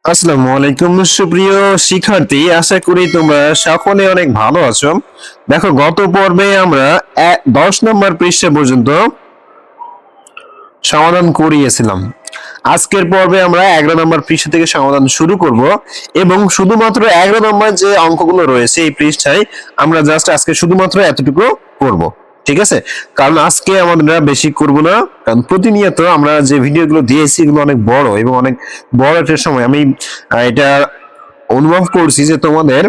আসসালামু আলাইকুম সুপ্রিয় শিক্ষার্থী, আশা করি তোমরা সকলে অনেক ভালো আছো। দেখো, গত পর্বে আমরা 10 নম্বর পৃষ্ঠা পর্যন্ত সমাধান করিয়েছিলাম। আজকের পর্বে আমরা 11 নম্বর পৃষ্ঠা থেকে সমাধান শুরু করব এবং শুধুমাত্র 11 নম্বর যে অঙ্কগুলো রয়েছে এই পৃষ্ঠায় আমরা জাস্ট আজকে শুধুমাত্র এতটুকু করব। ঠিক আছে, কারণ আজকে আমরা বেশি করব না, কারণ প্রতিনিয়ত আমরা যে ভিডিওগুলো দিয়েছি এগুলো অনেক বড় এবং অনেক বড় একটা সময়। আমি এটা অনুভব করছি যে তোমাদের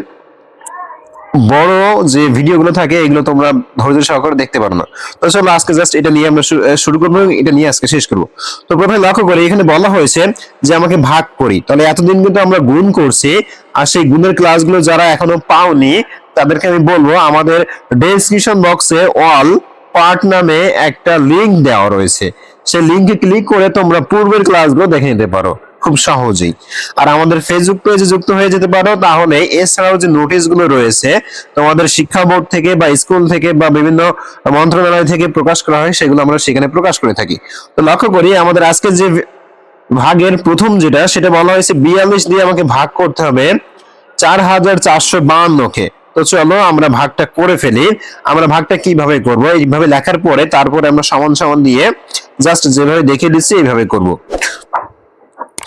বড় যে ভিডিওগুলো থাকে এগুলো তোমরা ধৈর্য সহকারে দেখতে পারো না। তো চলো আজকে জাস্ট এটা নিয়ে আমরা শুরু করবো, এটা নিয়ে আজকে শেষ করবো। তো প্রথমে লক্ষ্য করি, এখানে বলা হয়েছে যে আমাকে ভাগ করি। তাহলে এতদিন কিন্তু আমরা গুণ করছি, আর সেই গুণের ক্লাসগুলো যারা এখনো পাওনি তাদেরকে আমি বলবো আমাদের ডেসক্রিপশন বক্সে অল পার্ট নামে একটা লিংক দেওয়া রয়েছে, সেই লিংকে ক্লিক করে তোমরা পূর্বের ক্লাসগুলো দেখে নিতে পারো খুব সহজেই। আর আমাদের ফেসবুক পেজে যুক্ত হয়ে যেতে পারো, তাহলে এছাড়াও যে নোটিশ গুলো রয়েছে তোমাদের শিক্ষা বোর্ড থেকে বা স্কুল থেকে বা বিভিন্ন মন্ত্রণালয় থেকে প্রকাশ করা হয়, সেগুলো আমরা সেখানে প্রকাশ করে থাকি। তো লক্ষ্য করি আমাদের আজকে যে ভাগের প্রথম যেটা, সেটা বলা হয়েছে 42 দিয়ে আমাকে ভাগ করতে হবে 4452-কে। তো চলো আমরা ভাগটা করে ফেলি। আমরা ভাগটা কিভাবে করব, এইভাবে লেখার পরে তারপরে আমরা সমান সমান দিয়ে জাস্ট যেভাবে দেখে দিচ্ছি এইভাবে করব।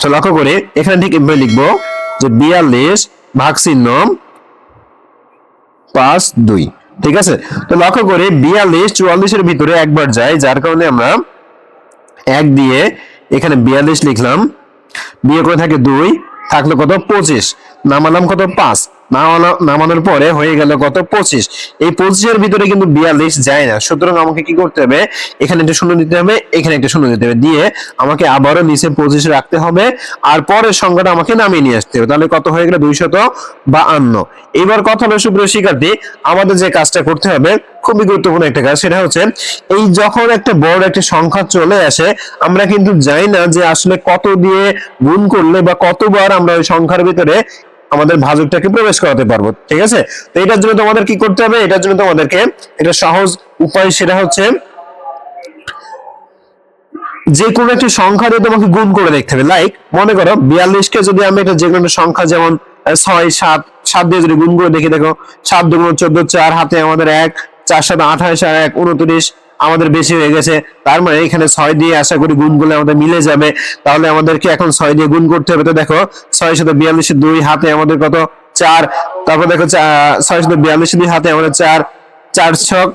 তো লক্ষ্য করে এখানে ঠিক এভাবে লিখবো যে 42 ভাগ চিহ্ন 5-2। ঠিক আছে, তো লক্ষ্য করে 42 44-এর ভিতরে একবার যায়, যার কারণে আমরা 1 দিয়ে এখানে 42 লিখলাম। বিয়ে করে থাকে 2, থাকলো কত 25, নামালাম কত 5, নামানোর পরে হয়ে গেল কত 25। এই 25-এর ভিতরে কিন্তু 42 যায় না, সুতরাং আমাকে কি করতে হবে, এখানে একটা শূন্য দিতে হবে, এখানে একটা শূন্য দিতে হবে, দিয়ে আমাকে আবারও নিচে 25 রাখতে হবে, আর পরের সংখ্যাটা আমাকে নামিয়ে নিয়ে আসতে হবে। তাহলে কত হয়ে গেল 252। এবার কথা হলো সুপ্রিয় শিক্ষার্থী, আমাদের যে কাজটা করতে হবে খুবই গুরুত্বপূর্ণ একটা কাজ, সেটা হচ্ছে এই যখন একটা বড় একটা সংখ্যা চলে আসে আমরা কিন্তু জানি না যে আসলে কত দিয়ে গুণ করলে বা কতবার আমরা ওই সংখ্যার ভিতরে আমাদের ভাজকটাকে প্রবেশ করাতে পারবো। ঠিক আছে, তো এটার জন্য তোমাদের কি করতে হবে, এটার জন্য তোমাদেরকে একটা সহজ উপায়, সেটা হচ্ছে যে কোনো একটা সংখ্যা দিয়ে তোমাকে গুণ করে দেখতে হবে। লাইক মনে করো 42-কে যদি আমি একটা যে কোনো সংখ্যা যেমন 6 7 7 দিয়ে যদি গুণ করে দেখি, দেখো 7 2 14, 4 হাতে আমাদের 1, 4 7 28 আর 1 29, আমাদের বেশি হয়ে গেছে। তার মানে এখানে 6 দিয়ে আশা করি গুণ করলে আমাদের মিলে যাবে। তাহলে আমাদেরকে এখন 6 দিয়ে গুণ করতে হবে। তো দেখো 6 7 42 2 হাতে আমাদের কত 4, তারপর দেখো 6 7 42 2 হাতে আমাদের 4, 4 6,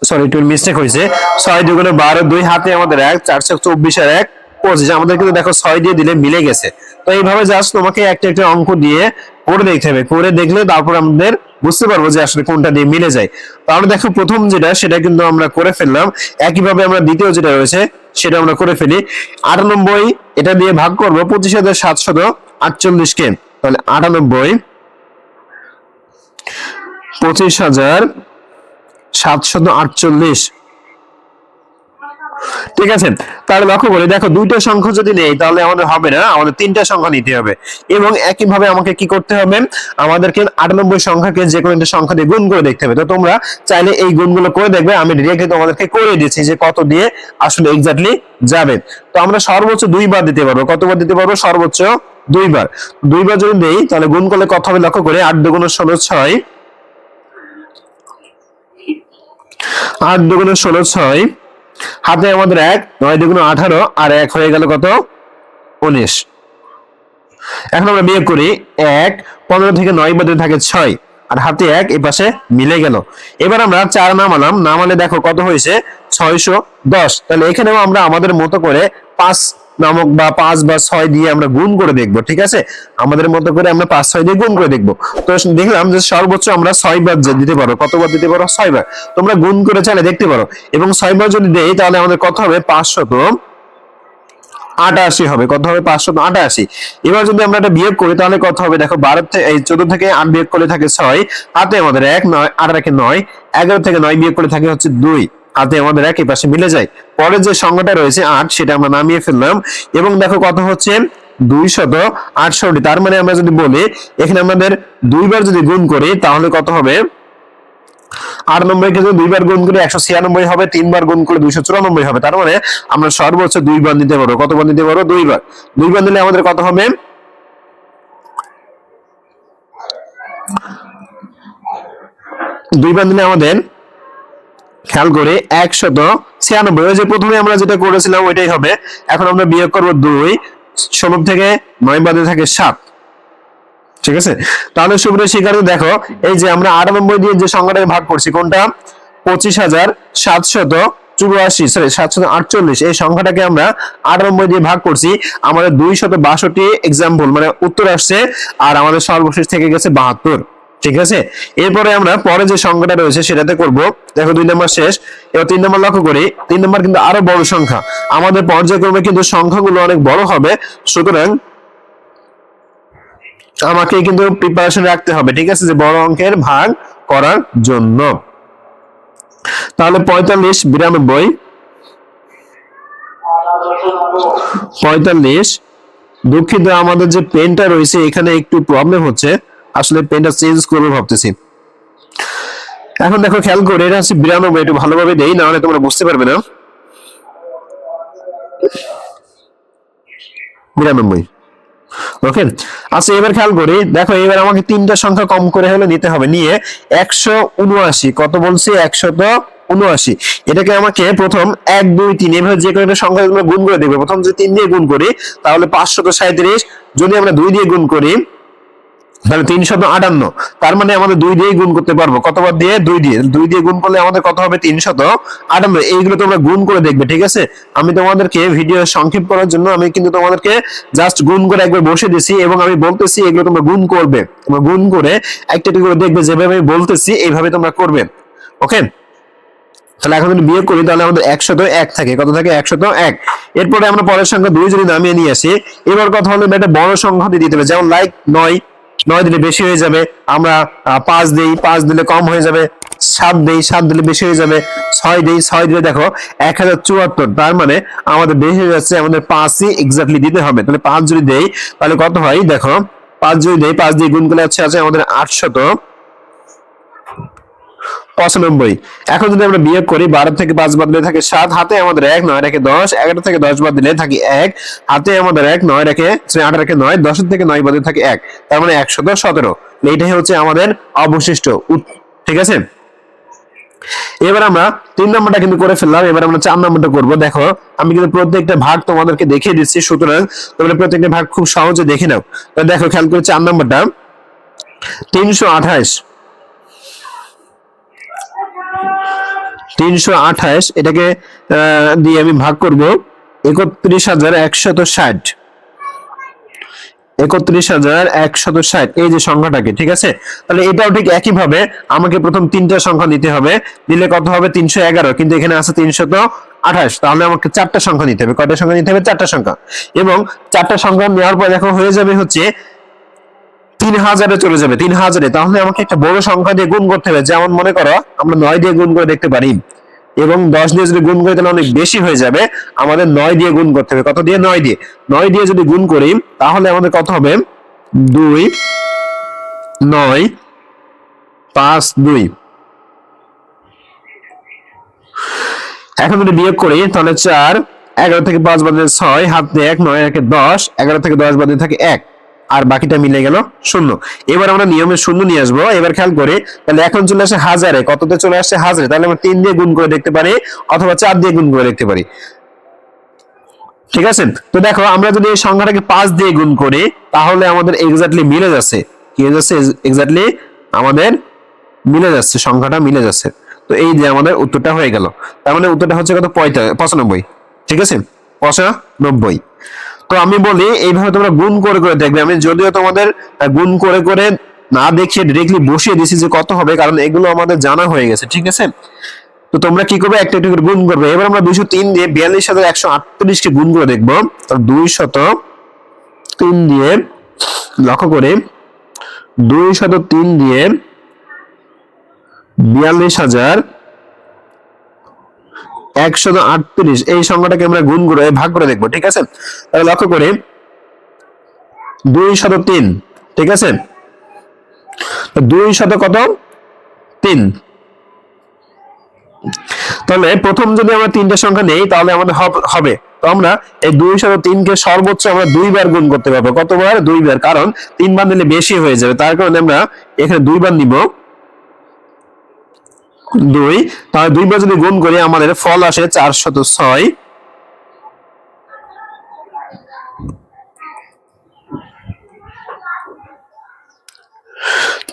সরি একটু মিস্টেক হয়েছে, 6 দুগুণে 12, 2 হাতে আমাদের 1, 4 6 24 আর 1 25। আমাদের কিন্তু দেখো 6 দিয়ে দিলে মিলে গেছে। তো এইভাবে জাস্ট তোমাকে একটা একটা অঙ্ক দিয়ে করে দেখতে হবে, করে দেখলে তারপর আমাদের বুঝতে পারবো যে আসলে কোনটা দিয়ে মিলে যায়। তাহলে দেখো প্রথম যেটা সেটা কিন্তু আমরা করে ফেললাম, একইভাবে আমরা দ্বিতীয় যেটা রয়েছে সেটা আমরা করে ফেলি। 98 এটা দিয়ে ভাগ করবো 25,748-কে। তাহলে 98 25,748। ঠিক আছে, তাহলে লক্ষ্য করি দেখো দুইটা সংখ্যা যদি নেই তাহলে আমাদের হবে না, আমাদের তিনটা সংখ্যা নিতে হবে। এবং একইভাবে আমাকে কি করতে হবে, আমাদেরকে 98 সংখ্যাকে যে কোনো একটা সংখ্যা দিয়ে গুণ করে দেখতে হবে। তো তোমরা চাইলে এই গুণগুলো করে দেখবে, আমি ডিরেক্টলি তোমাদেরকে করে দিচ্ছি যে কত দিয়ে আসলে এক্স্যাক্টলি যাবে। তো আমরা সর্বোচ্চ 2 বার দিতে পারবো। কতবার দিতে পারবো, সর্বোচ্চ 2 বার। 2 বার যদি দেই তাহলে গুণ করলে কত হবে, লক্ষ্য করে 8 2 16 6, 8 2 16 6, হাতে আমাদের 1, 9 2 18 আর 1 হয়ে গেল কত 19। এখন আমরা বিয়োগ করি, 1 15 থেকে 9 বাদে থাকে 6 আর হাতে 1, এই পাশে মিলে গেল। এবার আমরা 4 নামালাম, নামালে দেখো কত হয়েছে 610। তাহলে এখানেও আমরা আমাদের মতো করে 5 নামক বা 5 বা 6 দিয়ে আমরা গুণ করে দেখবো। ঠিক আছে, আমাদের মতো করে আমরা 5 6 দিয়ে গুণ করে দেখবো। তো দেখলাম যে সর্বোচ্চ আমরা 6 বার দিতে পারো। কতবার দিতে পারো, 6 বার। তোমরা গুণ করে চাইলে দেখতে পারো। এবং 6 বার যদি দেই তাহলে আমাদের কত হবে, 588 হবে। কত হবে, 588। এবার যদি আমরা এটা বিয়োগ করি তাহলে কত হবে, দেখো 12 থেকে এই 14 থেকে 8 বিয়োগ করলে থাকে 6, হাতে আমাদের 1, 9 8 1 9, 11 থেকে 9 বিয়োগ করলে থাকে হচ্ছে 2, হাতে আমাদের 1, এই পাশে মিলে যায়। পরের যে সংখ্যাটা রয়েছে 8 সেটা আমরা নামিয়ে ফেললাম। এবং দেখো কত হচ্ছে 268। তার মানে আমরা যদি বলি এখানে আমাদের 2 বার যদি গুণ করি তাহলে কত হবে, 8 নম্বরের ক্ষেত্রে 2 বার গুণ করে 196 হবে, 3 বার গুণ করে 294 হবে। তার মানে আমরা সর্বোচ্চ 2 বার নিতে পারবো। কত বার নিতে পারবো? 2 বার। 2 বার নিলে আমাদের কত হবে? 2 বার নিলে আমাদের খেয়াল করে 196, ওই যে প্রথমে আমরা যেটা করেছিলাম ওইটাই হবে। এখন আমরা বিয়োগ করব 2, 16 থেকে 9 বাদে থাকে 7। ঠিক আছে, তাহলে সুপ্রিয় শিক্ষার্থী দেখো, এই যে আমরা 98 দিয়ে যে সংখ্যাটাকে ভাগ করছি, কোনটা? 25,784, সরি 748, এই সংখ্যাটাকে আমরা 98 দিয়ে ভাগ করছি। আমাদের 262 एग्जांपल মানে উত্তর আসছে, আর আমাদের সর্বশেষ থেকে গেছে 72। ঠিক আছে, এরপরে আমরা পরে যে সংখ্যাটা রয়েছে সেটাতে করব। দেখো 2 নাম্বার শেষ, এবার 3 নাম্বার লক্ষ্য করি। 3 নাম্বার কিন্তু আরো বড় সংখ্যা, আমাদের পর্যায়ক্রমে কিন্তু সংখ্যাগুলো অনেক বড় হবে, সুতরাং আমাকে কিন্তু প্রিপারেশন রাখতে হবে। ঠিক আছে, যে বড় অঙ্কের ভাগ করার জন্য। তাহলে 45, 92, 45। দুঃখিত, আমাদের যে পেনটা রয়েছে এখানে একটু প্রবলেম হচ্ছে, আসলে পেনটা চেঞ্জ করবো ভাবতেছি। এখন দেখো খেয়াল করে, এটা হচ্ছে 92, একটু ভালোভাবে দেই, না হলে তোমরা বুঝতে পারবে না। 92, ওকে। আচ্ছা, এবার খেয়াল করি, দেখো এবার আমাকে 3টা সংখ্যা কম করে হলে নিতে হবে, নিয়ে 179, কত বলছি? 179। এটাকে আমাকে প্রথম 1 2 3 এভাবে যে কোনো একটা সংখ্যা আমরা গুণ করে দেব। প্রথম যদি 3 দিয়ে গুণ করি তাহলে 537, যদি আমরা 2 দিয়ে গুণ করি তাহলে 358। তার মানে আমাদের 2 দিয়ে গুণ করতে পারবো। কতবার দিয়ে? 2 দিয়ে। 2 দিয়ে গুণ করলে আমাদের কত হবে? 358। এইগুলো তোমরা গুণ করে দেখবে, ঠিক আছে? আমি তোমাদেরকে ভিডিও সংক্ষেপ করার জন্য আমি কিন্তু তোমাদেরকে জাস্ট গুণ করে একবার বসে দিছি, এবং আমি বলতেছি এগুলো তোমরা গুণ করবে। তোমরা গুণ করে একটা একটা করে দেখবে, যেভাবে আমি বলতেছি এইভাবে তোমরা করবে। ওকে, তাহলে এখন যদি বিয়োগ করি তাহলে আমাদের 101 থাকে। কত থাকে? 101। এরপরে আমরা পরের সংখ্যা 2 যদি নামিয়ে নিয়ে আসি, এবার কথা হলো একটা বড় সংখ্যা দিয়ে দিতে হবে, যেমন লাইক 9। 9 দিলে বেশি হয়ে যাবে, আমরা 5 দেই, 5 দিলে কম হয়ে যাবে। 7 দেই, 7 দিলে বেশি হয়ে যাবে। 6 দেই, 6 দিলে দেখো 1074। তার মানে আমাদের বেশি হয়ে যাচ্ছে, আমাদের 5ই এক্স্যাক্টলি দিতে হবে। তাহলে 5 যদি দেই তাহলে কত হয়? দেখো 5 যদি দেই, 5 দিয়ে গুণ করলে আছে আমাদের 895। এখন যদি আমরা বিয়োগ করি, 12 থেকে 5 বাদ দিলে থাকে 7, হাতে আমাদের 1, 9 রেখে 10, 11 থেকে 10 বাদ দিলে থাকে 1, হাতে আমাদের 1, 9 রেখে 8 রেখে 9, 10 থেকে 9 বাদ দিলে থাকে 1, তার মানে 117। এইটাই হচ্ছে আমাদের অবশিষ্ট। ঠিক আছে, এবার আমরা 3 নম্বরটা কিন্তু করে ফেললাম, এবার আমরা 4 নম্বরটা করব। দেখো আমি কিন্তু প্রত্যেকটা ভাগ তোমাদেরকে দেখিয়ে দিচ্ছি, সুতরাং তোমরা প্রত্যেকটা ভাগ খুব সহজে দেখে নাও। তো দেখো খেয়াল করে 4 নম্বরটা 328, 328 এটাকে দিয়ে আমি ভাগ করব 31,160, 31,160 এই যে সংখ্যাটাকে। ঠিক আছে, তাহলে এটাও ঠিক একই ভাবে আমাকে প্রথম 3টা সংখ্যা নিতে হবে, দিলে কত হবে? 311, কিন্তু এখানে আছে 328, তাহলে আমাকে 4টা সংখ্যা নিতে হবে। কয়টা সংখ্যা নিতে হবে? 4টা সংখ্যা। এবং 4টা সংখ্যা নেওয়ার পর দেখো হয়ে যাবে হচ্ছে 3000-এ চলে যাবে, 3000-এ। তাহলে আমাকে একটা বড় সংখ্যা দিয়ে গুণ করতে হবে, যেমন মনে করো আমরা 9 দিয়ে গুণ করে দেখতে পারি, এবং 10 দিয়ে যদি গুণ করি তাহলে অনেক বেশি হয়ে যাবে। আমাদের 9 দিয়ে গুণ করতে হবে। কত দিয়ে? 9 দিয়ে। 9 দিয়ে যদি গুণ করি তাহলে আমাদের কত হবে? 2 9 5 2। এখন যদি বিয়োগ করি তাহলে 4, 11 থেকে 5 বাদ দিলে 6, হাতে 1, 9 রেখে 10, 11 থেকে 10 বাদ দিলে থাকে 1, আর বাকিটা মিলে গেল 0। এবার আমরা নিয়মে 0 নিয়ে আসবো। এবার খেয়াল করি, তাহলে এখন চলে আসে 1000-এ। কততে চলে আসছে? 1000-এ। তাহলে আমরা 3 দিয়ে গুণ করে দেখতে পারি, অথবা 4 দিয়ে গুণ করে দেখতে পারি। ঠিক আছে, তো দেখো আমরা যদি এই সংখ্যাটাকে 5 দিয়ে গুণ করি তাহলে আমাদের এক্স্যাক্টলি মিলে যাচ্ছে। কি হয়ে যাচ্ছে? এক্স্যাক্টলি আমাদের মিলে যাচ্ছে, সংখ্যাটা মিলে যাচ্ছে। তো এই যে আমাদের উত্তরটা হয়ে গেল। তার মানে উত্তরটা হচ্ছে কত? 95। ঠিক আছে, 95। তো আমি বলি এইভাবে তোমরা গুণ করে করে দেখবে। আমি যদিও তোমাদের গুণ করে করে না দেখিয়ে ডিরেক্টলি বসিয়ে দিছি যে কত হবে, কারণ এগুলো আমাদের জানা হয়ে গেছে। ঠিক আছে, তো তোমরা কি করবে? একটা একটা করে গুণ করবে। এবার আমরা 203 দিয়ে 42,138 কে গুণ করে দেখবো। 203 দিয়ে, লক্ষ্য করে 203 দিয়ে 42,138 এই সংখ্যাটাকে আমরা গুণ করে ভাগ করে দেখবো। ঠিক আছে, তাহলে লক্ষ্য করে 203, ঠিক আছে, 2 কত? 3, তাহলে প্রথম যদি আমরা তিনটা সংখ্যা নেই তাহলে আমাদের হবে, তো আমরা এই 203 কে সর্বোচ্চ আমরা দুইবার গুণ করতে পারবো। কতবার? দুইবার, কারণ 3 বার নিলে বেশি হয়ে যাবে, তার কারণে আমরা এখানে দুইবার নিব 2। তাহলে দুইবার যদি গুণ করি আমাদের ফল আসে 406।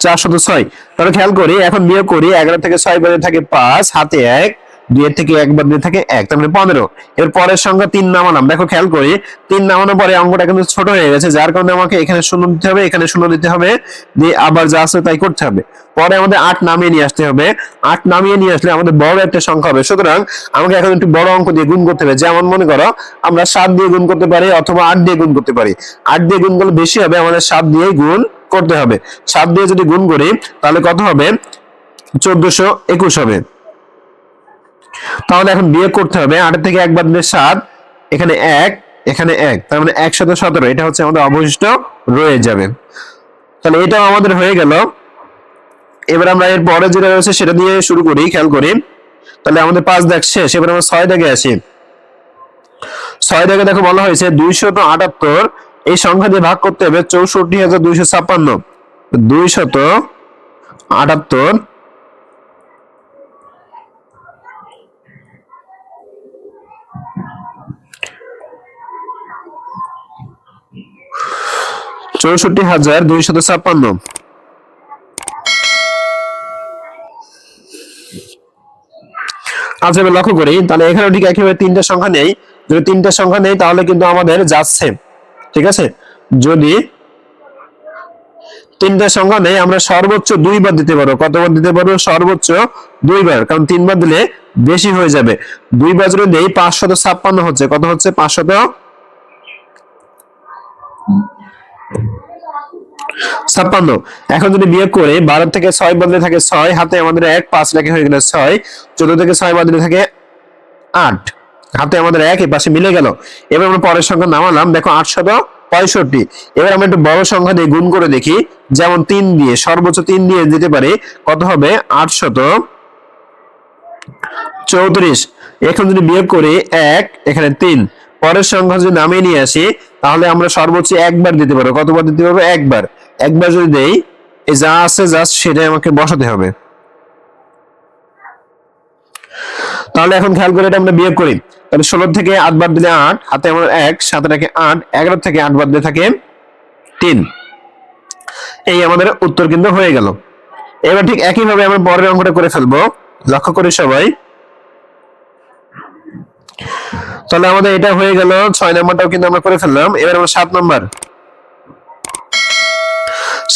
406। তাহলে খেয়াল করি, এখন বিয়োগ করি। 11 থেকে 6 বাদে থাকে 5, হাতে 1, 2 এর থেকে 1 বাদে থাকে 1, তার মানে 15। এর পরের সংখ্যা 3 নামালাম। দেখো খেয়াল করি, 3 নামানোর পরে অঙ্কটা কিন্তু ছোট হয়ে গেছে, যার কারণে আমাকে এখানে 0 দিতে হবে, এখানে 0 দিতে হবে, দিয়ে আবার যা আছে তাই করতে হবে। পরে আমাদের 8 নামিয়ে নিয়ে আসতে হবে। 8 নামিয়ে নিয়ে আসলে আমাদের বড় একটা সংখ্যা হবে, সুতরাং আমাকে এখন একটু বড় অঙ্ক দিয়ে গুণ করতে হবে। যেমন মনে করো আমরা 7 দিয়ে গুণ করতে পারি অথবা 8 দিয়ে গুণ করতে পারি। 8 দিয়ে গুণ করলে বেশি হবে, আমাদের 7 দিয়ে গুণ করতে হবে। 7 দিয়ে যদি গুণ করি তাহলে কত হবে? 1421 হবে। তাহলে এখন বিয়োগ করতে হবে, 8 থেকে 1 বাদ দিলে 7, এখানে 1, এখানে 1, তার মানে 117। এটা হচ্ছে আমাদের অবশিষ্ট রয়ে যাবে। তাহলে এটাও আমাদের হয়ে গেল। এবার আমরা এর পরে যেটা রয়েছে সেটা দিয়ে শুরু করি, খেয়াল করি। তাহলে আমাদের 5 দাগ শেষ, এবার আমরা 6 দাগে আসি। 6 দাগে দেখো বলা হয়েছে 278 এই সংখ্যা দিয়ে ভাগ করতে হবে 64256। 278 64256। আচ্ছা এবার লক্ষ্য করি, তাহলে এখানেও ঠিক একইভাবে 3টা সংখ্যা নেই। যদি 3টা সংখ্যা নেই তাহলে কিন্তু আমাদের যাচ্ছে, ঠিক আছে। যদি 3টা সংখ্যা নেই আমরা সর্বোচ্চ 2 বার দিতে পারবো। কতবার দিতে পারবো? সর্বোচ্চ 2 বার, কারণ 3 বার দিলে বেশি হয়ে যাবে। 2 বার যদি দেই 556 হচ্ছে। কত হচ্ছে? 556। এখন যদি বিয়োগ করে 12 থেকে 6 বাদলে থাকে 6, হাতে আমাদের 1, 5 রেখে হয়ে গেল 6। 14 থেকে 6 বাদলে থাকে 8, হাতে আমাদের 1, এই পাশে মিলে গেল। এবার আমরা পরের সংখ্যা নামালাম, দেখো 865। এবার আমরা একটু বড় সংখ্যা দিয়ে গুণ করে দেখি, যেমন 3 দিয়ে, সর্বোচ্চ 3 দিয়ে দিতে পারি। কত হবে? 834। এখন যদি বিয়োগ করি 1, এখানে 3, পরের সংখ্যা যদি নামিয়ে নিয়ে আসি তাহলে আমরা সর্বোচ্চ 1 বার দিতে পারবো। কতবার দিতে পারবো? 1 বার। 1 বার যদি দেই, এই যা আছে জাস্ট সেটাই আমাকে বসাতে হবে। তাহলে এখন খেয়াল করে এটা আমরা বিয়োগ করি। তাহলে 16 থেকে 8 বাদ দিলে 8, হাতে আমার 1, 7 থেকে 8, 11 থেকে 8 বাদ দিলে থাকে 3। এই আমাদের উত্তর কিন্তু হয়ে গেল। এবার ঠিক একই ভাবে আমরা পরের অঙ্কটা করে ফেলবো, লক্ষ্য করি সবাই। তাহলে আমাদের এটা হয়ে গেল, 6 নাম্বারটাও কিন্তু আমরা করে ফেললাম। এবার আমরা 7 নাম্বার।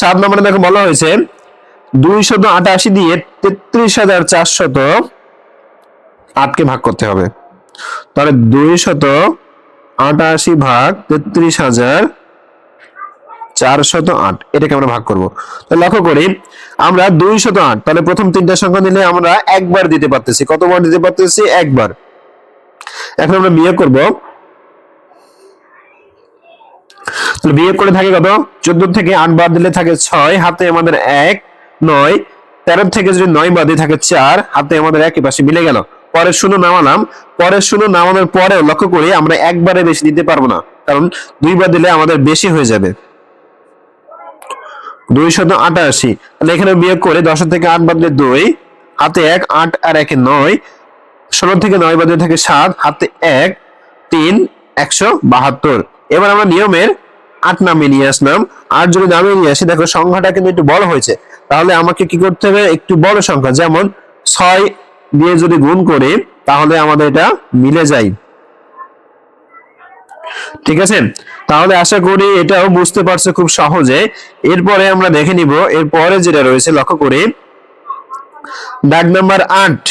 7 নাম্বারে দেখো বলা হয়েছে 288 দিয়ে 33408 কে ভাগ করতে হবে। তাহলে 288 ভাগ 33408, এটাকে আমরা ভাগ করব। তাহলে লক্ষ্য করি আমরা 208, তাহলে প্রথম 3টা সংখ্যা নিলে আমরা একবার দিতে পারতেছি। কতবার দিতে পারতেছি? একবার। এখন আমরা বিয়োগ করব। তাহলে বিয়োগ করে থাকে কত? 14 থেকে 8 বাদ দিলে থাকে 6, হাতে আমাদের 1, 9, 13 থেকে যদি 9 বাদ দিয়ে থাকে 4, হাতে আমাদের 1, এই পাশে মিলে গেল। পরের 0 নামালাম। পরের 0 নামানোর পরেও লক্ষ্য করি আমরা একবারে বেশি দিতে পারবো না, কারণ 2 বার দিলে আমাদের বেশি হয়ে যাবে। 288। তাহলে এখানে বিয়োগ করে 10 থেকে 8 বাদ দিলে 2, হাতে 1, 8 আর 1 9, 16 থেকে 9 বাদ দিলে থাকে 7, হাতে 1, 3, 172। এবার আমরা নিয়মের 8 নামিয়ে নিয়ে আসলাম। 8 যদি নামিয়ে নিয়ে আসি, দেখো সংখ্যাটা কিন্তু একটু বড় হয়েছে। তাহলে আমাকে কি করতে হবে? একটু বড় সংখ্যা, যেমন 6 দিয়ে যদি গুণ করি তাহলে আমাদের এটা মিলে যায়, ঠিক আছে। তাহলে আশা করি এটাও বুঝতে পারছো খুব সহজে। এরপরে আমরা দেখে নিব এরপরে যেটা রয়েছে, লক্ষ্য করি দাগ নাম্বার 8।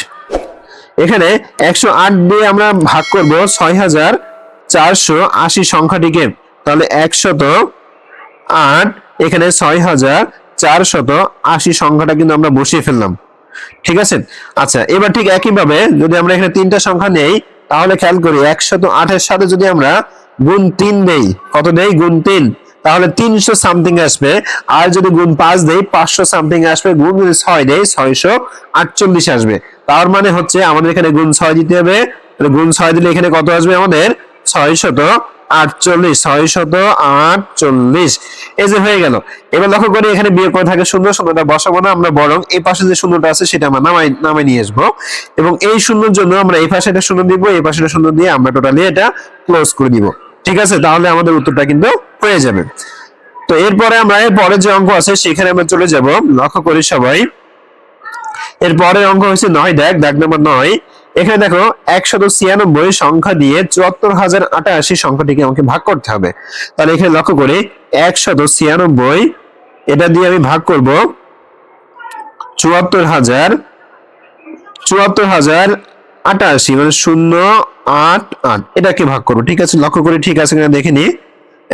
এখানে 108 দিয়ে আমরা ভাগ করব 6480 সংখ্যাটিকে। তাহলে 108, এখানে 6480 সংখ্যাটা কিন্তু আমরা বসিয়ে ফেললাম, ঠিক আছে। আচ্ছা এবার ঠিক একই ভাবে যদি আমরা এখানে 3টা সংখ্যা নেই তাহলে খেয়াল করি 108 এর সাথে যদি আমরা গুণ 3 দেই, কত দেই? গুণ 3, তাহলে 300 সামথিং আসবে। আর যদি গুণ 5 দেই 500 সামথিং আসবে, গুণ যদি 6 দেই 648 আসবে। তার মানে হচ্ছে আমাদের এখানে গুণ 6 দিতে হবে। গুণ 6 দিলে এখানে কত আসবে আমাদের 648, 648। এই যে হয়ে গেল। এবার লক্ষ্য করি এখানে বিয়োগ করে থাকে শূন্য, শূন্যটা বসাবো না আমরা, বরং এই পাশে যে শূন্যটা আছে সেটা আমরা নামাই নিয়ে আসবো এবং এই শূন্যর জন্য আমরা এই পাশে একটা শূন্য দিব, এই পাশে একটা শূন্য দিয়ে আমরা টোটালি এটা ক্লোজ করে দিব। ঠিক আছে, তাহলে আমাদের উত্তরটা কিন্তু হয়ে যাবে। তো এরপরে আমরা এর পরে যে অঙ্ক আছে সেখানে আমরা চলে যাব। লক্ষ্য করি সবাই, এর পরের অঙ্ক হচ্ছে 9, দাগ নম্বর 9। এখানে দেখো 196 সংখ্যা দিয়ে 74,088 সংখ্যাটিকে আমাকে ভাগ করতে হবে। তাহলে এখানে লক্ষ্য করি 196 এটা দিয়ে আমি ভাগ করব 74,088 মানে 088, এটাকে ভাগ করবো। ঠিক আছে, লক্ষ্য করি ঠিক আছে কিনা দেখে নি।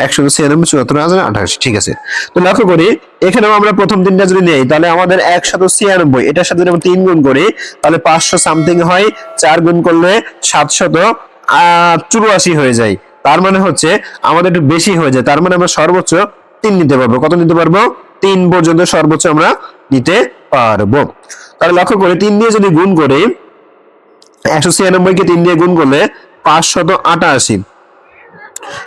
196, 74,088, ঠিক আছে। তো লক্ষ্য করি এখানেও আমরা প্রথম তিনটা যদি নেই তাহলে আমাদের 196, এটার সাথে আমরা 3 গুণ করি তাহলে 500 সামথিং হয়, 4 গুণ করলে 784 হয়ে যায়। তার মানে হচ্ছে আমাদের একটু বেশি হয়ে যায়, তার মানে আমরা সর্বোচ্চ 3 নিতে পারবো। কত নিতে পারবো? 3 পর্যন্ত সর্বোচ্চ আমরা নিতে পারবো। তাহলে লক্ষ্য করি 3 দিয়ে যদি গুণ করি, 196 কে 3 দিয়ে গুণ করলে 588,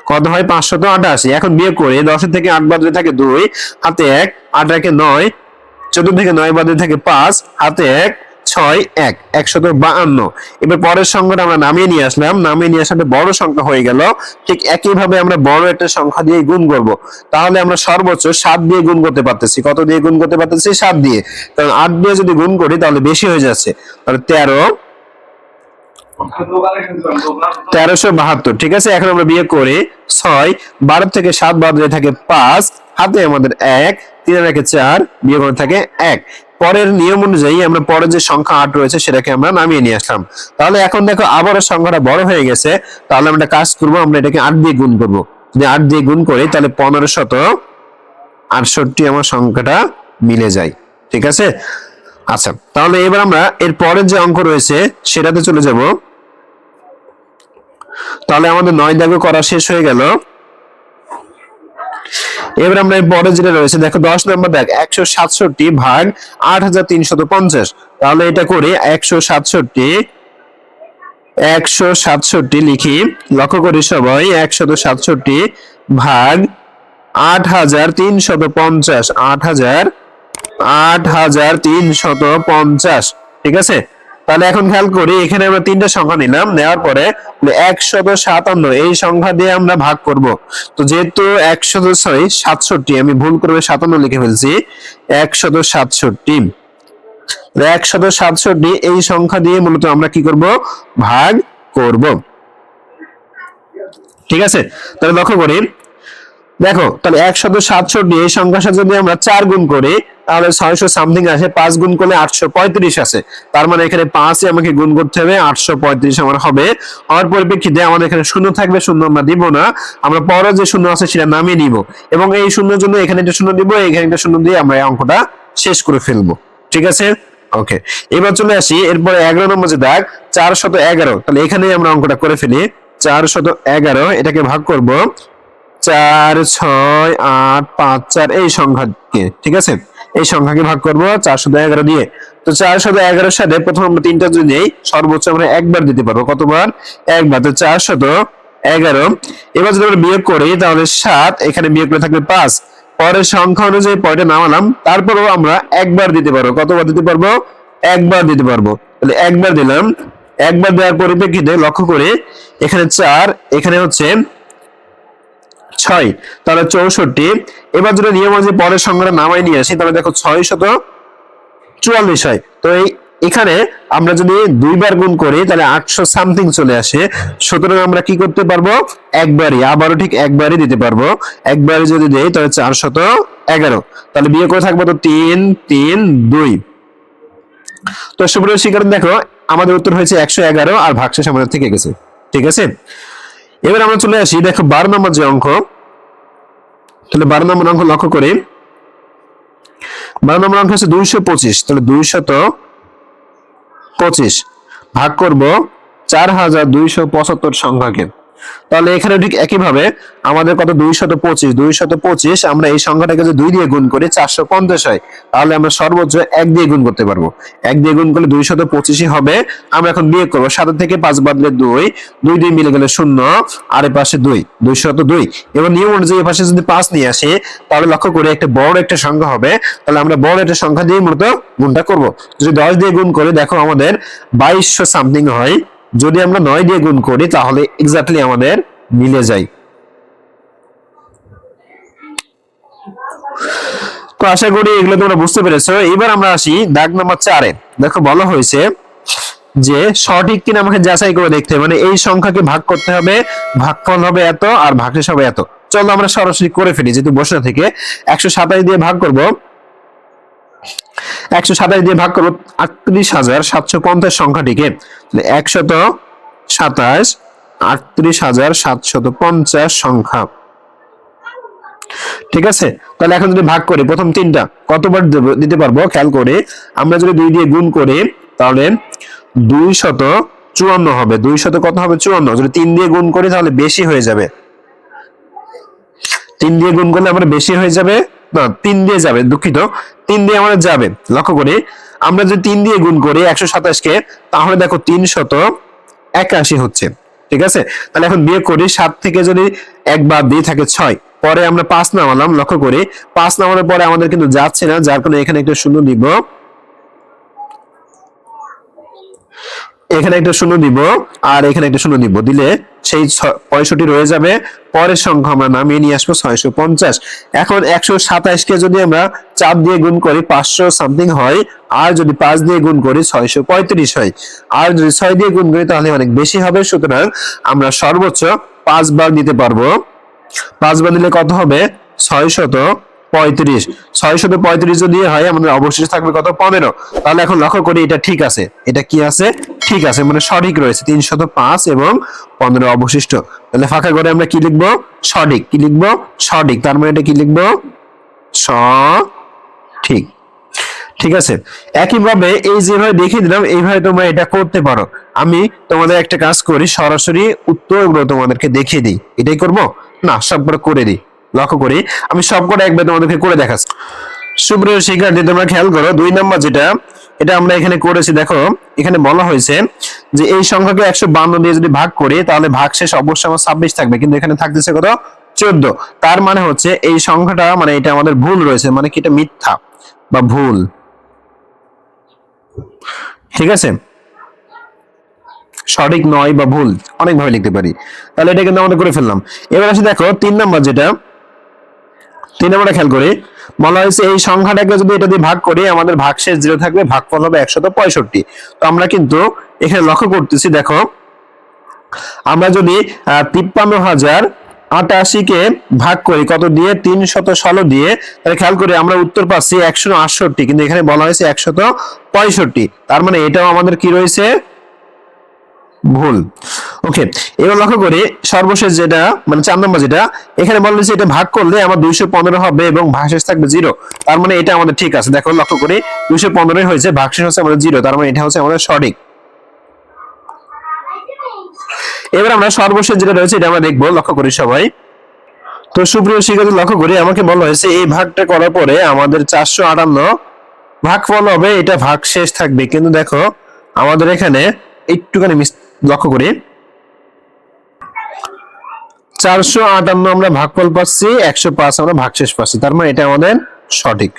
কত হয়? 588। এখন বিয়োগ করে 10 থেকে 8 বাদ দিয়ে থাকে 2, হাতে 1, 8 একে 9, 14 থেকে 9 বাদ দিয়ে থাকে 5, হাতে 1, 6, 1, 152। এবার পরের সংখ্যাটা আমরা নামিয়ে নিয়ে আসলাম, নামিয়ে নিয়ে আসাতে বড় সংখ্যা হয়ে গেল। ঠিক একই ভাবে আমরা বড় একটা সংখ্যা দিয়ে গুণ করব। তাহলে আমরা সর্বোচ্চ 7 দিয়ে গুণ করতে পারতেছি। কত দিয়ে গুণ করতে পারতেছি? 7 দিয়ে। কারণ 8 দিয়ে যদি গুণ করি তাহলে বেশি হয়ে যাচ্ছে। তাহলে 1372। ঠিক আছে, এখন আমরা বিয়োগ করি 6, 12 থেকে 7 বাদ দিয়ে থাকে 5, হাতে আমাদের 1, 3 এর 4, বিয়োগ করে থাকে 1। পরের নিয়ম অনুযায়ী আমরা পরের যে সংখ্যা 8 রয়েছে সেটাকে আমরা নামিয়ে নিয়ে আসলাম। তাহলে এখন দেখো আবারও সংখ্যাটা বড় হয়ে গেছে। তাহলে আমরা কাজ করবো, আমরা এটাকে 8 দিয়ে গুণ করব। যদি 8 দিয়ে গুণ করি তাহলে 1568 আমার সংখ্যাটা মিলে যায়। ঠিক আছে, আচ্ছা তাহলে এবার আমরা এর পরের যে অঙ্ক রয়েছে সেটাতে চলে যাব। তাহলে আমাদের 9 দাগে করা শেষ হয়ে গেল। এবার আমরা এর পরে যেটা রয়েছে দেখো 10 নম্বর দাগ, 167 ভাগ 8350। তাহলে এটা করি 167 লিখি। লক্ষ্য করি সবাই 167 ভাগ 8350, 8350। ঠিক আছে, তাহলে এখন খেয়াল করি এখানে আমরা 3টা সংখ্যা নিলাম, নেওয়ার পরে 157 এই সংখ্যা দিয়ে আমরা ভাগ করব। তো যেহেতু 167, আমি ভুল করে 57 লিখে ফেলছি, 167 এই সংখ্যা দিয়ে মূলত আমরা কি করব? ভাগ করব। ঠিক আছে, তাহলে লক্ষ্য করি দেখো, তাহলে 167 এই সংখ্যার সাথে যদি আমরা 4 গুণ করি তাহলে 600 সামথিং আসে, 5 গুণ করলে 835 আছে। তার মানে এখানে 5 আমাকে গুণ করতে হবে, 835 আমার হবে। হওয়ার পরিপ্রেক্ষিতে আমাদের এখানে শূন্য থাকবে, শূন্য আমরা দিব না, আমরা পরে যে শূন্য আছে সেটা নামিয়ে নিব এবং এই শূন্যের জন্য এখানে একটা শূন্য দিব, এখানে একটা শূন্য দিয়ে আমরা এই অঙ্কটা শেষ করে ফেলবো। ঠিক আছে, ওকে। এবার চলে আসি এরপরে 11 নম্বর যে দাগ 411। তাহলে এখানে আমরা অঙ্কটা করে ফেলি। 411 এটাকে ভাগ করব 4, 6, 8, 5, 4 এই সংখ্যাকে। ঠিক আছে, এই সংখ্যাকে ভাগ করব 411 দিয়ে। তো 411 সাথে প্রথম আমরা 3টা যদি নেই সর্বোচ্চ আমরা একবার দিতে পারবো। কতবার? একবার। তো 411। এবার যদি আমরা বিয়োগ করি তাহলে 7, এখানে বিয়োগ করে থাকবে 5। পরের সংখ্যা অনুযায়ী পয়টা নামালাম, তারপরেও আমরা একবার দিতে পারবো। কতবার দিতে পারবো? একবার দিতে পারবো। তাহলে একবার দিলাম। একবার দেওয়ার পরিপ্রেক্ষিতে লক্ষ্য করে এখানে 4, এখানে হচ্ছে 6, তাহলে 64। এবার যদি নিয়ম অনুযায়ী পরের সংখ্যাটা নামাই নিয়ে আসি তাহলে দেখো 644 হয়। তো এখানে আমরা যদি 2 বার গুণ করি তাহলে 800 সামথিং চলে আসে। সুতরাং আমরা কি করতে পারবো? একবারই, আবারও ঠিক একবারই দিতে পারবো। একবারই যদি দেই তাহলে 411। তাহলে বিয়োগ করে থাকবো তো 3, 3, 2। তো সুপ্রিয় শিক্ষার্থী দেখো আমাদের উত্তর হয়েছে 111 আর ভাগশেষ আমাদের থেকে গেছে। ঠিক আছে, এবার আমরা চলে আসি দেখো 12 নম্বর যে অঙ্ক। তাহলে 12 নম্বর অঙ্ক লক্ষ্য করি। 12 নম্বর অঙ্ক হচ্ছে 225। তাহলে 225 ভাগ করব 4275 সংখ্যাকে। তাহলে এখানে ঠিক একইভাবে আমাদের কত 225, 225 আমরা এই সংখ্যাটাকে যদি 2 দিয়ে গুণ করি 450 হয়, তাহলে আমরা সর্বোচ্চ 1 দিয়ে গুণ করতে পারবো। 1 দিয়ে গুণ করলে 225 হবে। আমরা এখন বিয়োগ করবো, 7 থেকে 5 বাদলে 2, 2 দিয়ে মিলে গেলে 0, আর এর পাশে 2, 202। এবার নিয়ম অনুযায়ী এর পাশে যদি 5 নিয়ে আসি, তাহলে লক্ষ্য করে একটা বড় একটা সংখ্যা হবে, তাহলে আমরা বড় একটা সংখ্যা দিয়ে মূলত গুণটা করব। যদি 10 দিয়ে গুণ করি দেখো আমাদের 2200 সামথিং হয়। যদি আমরা 9 দিয়ে গুণ করি তাহলে এক্স্যাক্টলি আমাদের মিলে যায়। তো আশা করি এগুলো তোমরা বুঝতে পেরেছো। এবার আমরা আসি দাগ নাম্বার 4-এ। দেখো বলা হয়েছে যে সঠিক কিনা আমাকে যাচাই করে দেখতে হবে, মানে এই সংখ্যাকে ভাগ করতে হবে, ভাগফল হবে এত আর ভাগশেষ হবে এত। চলো আমরা সরাসরি করে ফেলি, যেহেতু বসে থেকে 127 দিয়ে ভাগ করব, 127 দিয়ে ভাগ করবো 38,750 সংখ্যাটিকে। 127 38,750 সংখ্যা, ঠিক আছে। তাহলে এখন যদি ভাগ করি, প্রথম তিনটা কতবার দিতে পারবো খেয়াল করে, আমরা যদি 2 দিয়ে গুণ করি তাহলে 254 হবে। 200 কত হবে? 54। যদি 3 দিয়ে গুণ করি তাহলে বেশি হয়ে যাবে, 3 দিয়ে গুণ করলে আমার বেশি হয়ে যাবে, না 3 দিয়ে যাবে, দুঃখিত, 3 দিয়ে আমাদের যাবে। লক্ষ্য করি আমরা যদি 3 দিয়ে গুণ করি 127 কে, তাহলে দেখো 381 হচ্ছে, ঠিক আছে। তাহলে এখন বিয়োগ করি, 7 থেকে যদি 1 বাদ দিয়ে থাকে 6, পরে আমরা 5 নামালাম। লক্ষ্য করি 5 নামানোর পরে আমাদের কিন্তু যাচ্ছে না, যার কারণে এখানে একটা শূন্য দিব, এখানে একটা শূন্য দিব, আর এখানে একটা শূন্য দিব, দিলে সেই 65 রয়ে যাবে। পরের সংখ্যা আমরা নামিয়ে নিয়ে আসবো 650। এখন 127 কে যদি আমরা 4 দিয়ে গুণ করি 500 সামথিং হয়, আর যদি 5 দিয়ে গুণ করি 635 হয়, আর যদি 6 দিয়ে গুণ করি তাহলে অনেক বেশি হবে। সুতরাং আমরা সর্বোচ্চ 5 বার দিতে পারবো। 5 বার দিলে কত হবে? 635। 635 যদি হয় আমাদের অবশিষ্ট থাকবে কত? 15। তাহলে এখন লক্ষ্য করি এটা ঠিক আছে, এটা কি আছে? ঠিক আছে, মানে সঠিক রয়েছে। 305 এবং 15 অবশিষ্ট। তাহলে ফাঁকা করে আমরা কি লিখবো? সঠিক। কি লিখবো? সঠিক। তার মানে এটা কি লিখবো? সঠিক। ঠিক আছে। একইভাবে এই যেভাবে দেখিয়ে দিলাম এইভাবে তোমরা এটা করতে পারো। আমি তোমাদের একটা কাজ করি, সরাসরি উত্তরগুলো তোমাদেরকে দেখিয়ে দিই। এটাই করব না, সবগুলো করে দিই। লক্ষ্য করি আমি সবকটা একবার তোমাদেরকে করে দেখাচ্ছি। সুপ্রিয় শিক্ষার্থী তোমরা খেয়াল করো, 2 নাম্বার যেটা, এটা আমরা এখানে করেছি। দেখো এখানে বলা হয়েছে যে এই সংখ্যাকে 152 দিয়ে যদি ভাগ করি তাহলে ভাগশেষ অবশ্যই আমার 26 থাকবে, কিন্তু এখানে থাকতেছে কত? 14। তার মানে হচ্ছে এই সংখ্যাটা, মানে এটা আমাদের ভুল রয়েছে, মানে কি এটা মিথ্যা বা ভুল, ঠিক আছে। সঠিক নয় বা ভুল অনেক ভাবে লিখতে পারি। তাহলে এটা কিন্তু আমরা করে ফেললাম। এবার আসি দেখো 3 নাম্বার যেটা, 3 নাম্বারটা খেয়াল করি, বলা হয়েছে এই সংখ্যাটাকে যদি এটা দিয়ে ভাগ করি আমাদের ভাগশেষ 0 থাকবে, ভাগফল হবে 165। তো আমরা কিন্তু এখানে লক্ষ্য করতেছি, দেখো আমরা যদি 53,088 কে ভাগ করি কত দিয়ে? 316 দিয়ে, তাহলে খেয়াল করি আমরা উত্তর পাচ্ছি 168, কিন্তু এখানে বলা হয়েছে 165। তার মানে এটাও আমাদের কি রয়েছে? ভুল। ওকে, এবার লক্ষ্য করি সর্বশেষ যেটা, মানে 4 নম্বর যেটা, এখানে বলা হয়েছে এটা ভাগ করলে আমার 215 হবে এবং ভাগশেষ থাকবে 0। তার মানে এটা আমাদের ঠিক আছে। দেখো লক্ষ্য করি 215 হয়েছে, ভাগশেষ হচ্ছে আমাদের 0, তার মানে এটা হচ্ছে আমাদের সঠিক। এবার আমরা সর্বশেষ যেটা রয়েছে এটা আমরা দেখবো, লক্ষ্য করি সবাই। তো সুপ্রিয় শিক্ষার্থী লক্ষ্য করি আমাকে বলা হয়েছে এই ভাগটা করার পরে আমাদের 458 ভাগফল হবে, এটা ভাগশেষ থাকবে, কিন্তু দেখো আমাদের এখানে একটুখানি লক্ষ্য করি 458 আমরা ভাগফল পাচ্ছি, 105 আমরা ভাগশেষ পাচ্ছি, তার মানে এটা আমাদের সঠিক।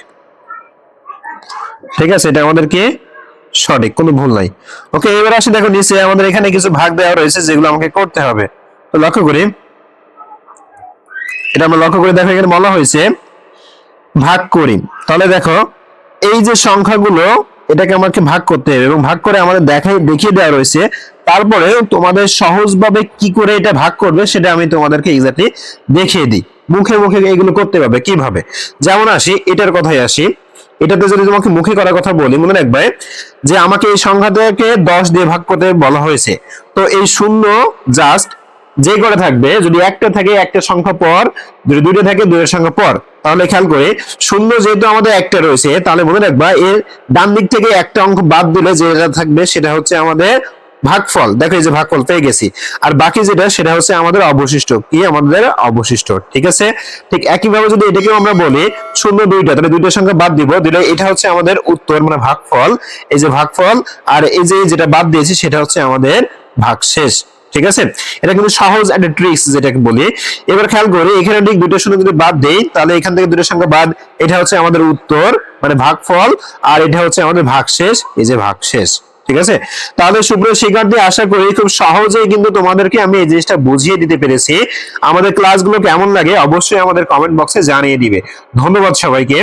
ঠিক আছে, এটা আমাদের কি সঠিক, কোনো ভুল নাই। ওকে, এবার আসি দেখো নিচে আমাদের এখানে কিছু ভাগ দেওয়া রয়েছে যেগুলো আমাকে করতে হবে। তো লক্ষ্য করি, এটা আমরা লক্ষ্য করে দেখো এখানে বলা হয়েছে ভাগ করি। তাহলে দেখো এই যে সংখ্যাগুলো এটাকে আমাকে ভাগ করতে হবে এবং ভাগ করে আমাদের দেখিয়ে দেওয়া রয়েছে। তারপরে তোমাদের সহজভাবে কি করে এটা ভাগ করবে সেটা আমি তোমাদেরকে এক্স্যাক্টলি দেখিয়ে দিই। মুখে মুখে এগুলো করতে পারবে কিভাবে। যেমন আসি এটার কথাই আসি, এটাতে যদি তোমাকে মুখে করার কথা বলি, মনে রাখবে যে আমাকে এই সংখ্যাটাকে 10 দিয়ে ভাগ করতে বলা হয়েছে। তো এই শূন্য জাস্ট যে করে থাকবে, যদি একটা থাকে একটা সংখ্যা পর, যদি দুইটা থাকে দুইটা সংখ্যা পর। তাহলে খেয়াল করে শূন্য যেহেতু আমাদের একটা রয়েছে, তাহলে মনে রাখবা এর ডান দিক থেকে একটা অঙ্ক বাদ দিলে যেটা থাকবে সেটা হচ্ছে আমাদের ভাগফল, দেখো এই যে ভাগফল পেয়ে গেছি। আর বাকি যেটা সেটা হচ্ছে আমাদের অবশিষ্ট, কি আমাদের অবশিষ্ট, ঠিক আছে। ঠিক একইভাবে যদি এটাকেও আমরা বলি শূন্য দুইটা, তাহলে দুইটা সংখ্যা বাদ দিব, দিলে এটা হচ্ছে আমাদের উত্তর মানে ভাগফল, এই যে ভাগফল। আর এই যে যেটা বাদ দিয়েছি সেটা হচ্ছে আমাদের ভাগশেষ, ঠিক আছে। এটা কিন্তু সহজ একটা ট্রিক্স যেটাকে বলি। এবার খেয়াল করি এখানে ঠিক দুইটা শূন্য যদি বাদ দেই, তাহলে এখান থেকে দুইটা সংখ্যা বাদ, এটা হচ্ছে আমাদের উত্তর মানে ভাগফল, আর এটা হচ্ছে আমাদের ভাগশেষ, এই যে ভাগশেষ, ঠিক আছে। তাহলে সুপ্রিয় শিক্ষার্থী, আশা করি খুব সহজেই কিন্তু তোমাদেরকে আমি এই জিনিসটা বুঝিয়ে দিতে পেরেছি। আমাদের ক্লাসগুলো কেমন লাগে অবশ্যই আমাদের কমেন্ট বক্সে জানিয়ে দিবে। ধন্যবাদ সবাইকে।